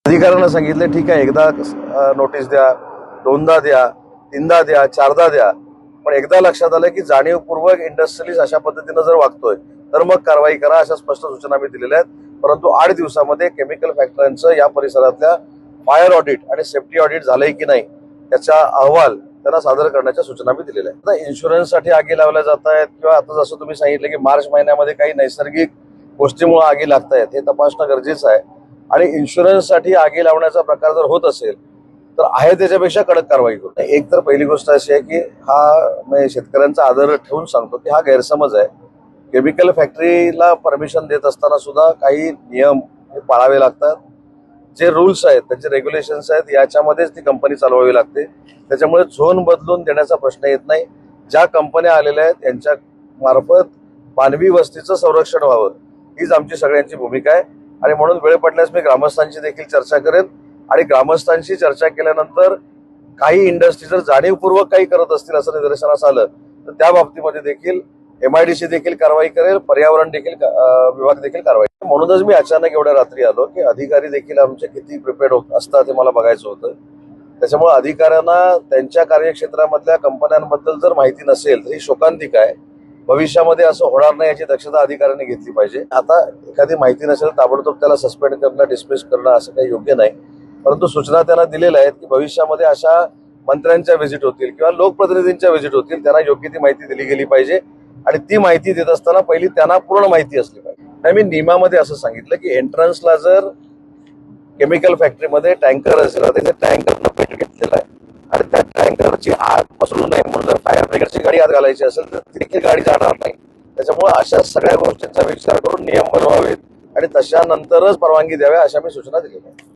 अधिकाऱ्यांना सांगितलं ठीक आहे, एकदा नोटीस द्या, दोनदा द्या, तीनदा द्या, चारदा द्या, पण एकदा लक्षात आलं की जाणीवपूर्वक इंडस्ट्रियलिस्ट अशा पद्धतीनं जर वागतोय तर मग कारवाई करा, अशा स्पष्ट सूचना मी दिलेल्या आहेत. परंतु 8 दिवसामध्ये केमिकल फॅक्टऱ्यांचं या परिसरातल्या फायर ऑडिट आणि सेफ्टी ऑडिट झालंय की नाही याचा अहवाल त्यांना सादर करण्याच्या सूचना मी दिलेल्या आहेत. आता इन्शुरन्ससाठी आगी लावल्या जात आहेत किंवा आता जसं तुम्ही सांगितलं की मार्च महिन्यामध्ये काही नैसर्गिक गोष्टीमुळे आगी लागत आहेत, हे तपासणं गरजेचं आहे. आणि इन्शुरन्ससाठी आगी लावण्याचा प्रकार जर होत असेल तर आहे त्याच्यापेक्षा कडक कारवाई करू. एक तर पहिली गोष्ट अशी आहे की हा शेतकऱ्यांचा आदर ठेवून सांगतो की हा गैरसमज आहे. केमिकल फॅक्टरीला परमिशन देत असताना सुद्धा काही नियम हे पाळावे लागतात. जे रूल्स आहेत, त्यांचे रेग्युलेशन्स आहेत, याच्यामध्येच ती कंपनी चालवावी लागते. त्याच्यामुळे झोन बदलून देण्याचा प्रश्न येत नाही. ज्या कंपन्या आलेल्या आहेत त्यांच्या मार्फत मानवी वस्तीचं संरक्षण व्हावं, हीच आमची सगळ्यांची भूमिका आहे. आणि म्हणून वेळ पडल्यास मी ग्रामस्थांची देखील चर्चा करेन. आणि ग्रामस्थांशी चर्चा केल्यानंतर काही इंडस्ट्री जर जाणीवपूर्वक काही करत असतील असं निदर्शनास आलं तर त्या बाबतीमध्ये देखील MIDC देखील कारवाई करेल, पर्यावरण देखील विभाग देखील कारवाई. म्हणूनच मी अचानक एवढ्या रात्री आलो की अधिकारी देखील आमचे किती प्रिपेअर्ड असतात हे मला बघायचं होतं. त्याच्यामुळे अधिकाऱ्यांना त्यांच्या कार्यक्षेत्रामधल्या कंपन्यांबद्दल जर माहिती नसेल तर ही शोकांतिका आहे. भविष्यामध्ये असं होणार नाही याची दक्षता अधिकाऱ्यांनी घेतली पाहिजे. आता एखादी माहिती नसेल ताबडतोब त्याला सस्पेंड करणं, डिसमिस करणं असं काही योग्य नाही. परंतु सूचना त्यांना दिलेल्या आहेत की भविष्यामध्ये अशा मंत्र्यांच्या व्हिजिट होतील किंवा लोकप्रतिनिधींच्या व्हिजिट होतील, त्यांना योग्य ती माहिती दिली गेली पाहिजे. आणि ती माहिती देत असताना पहिली त्यांना पूर्ण माहिती असली पाहिजे. मी नियमामध्ये असं सांगितलं की एंट्रन्सला जर केमिकल फॅक्टरीमध्ये टँकर असेल तर त्या टँकरनं पेट घेतलेला आहे आणि त्या टँकरची आग पसरू नये म्हणून जर फायर ब्रिगेडची गाडी आत घालायची असेल तर ती देखील गाडी जाणार नाही. त्याच्यामुळे अशा सगळ्या गोष्टींचा विचार करून नियम बनवावेत आणि तशानंतरच परवानगी द्याव्या अशा मी सूचना दिलेल्या आहेत.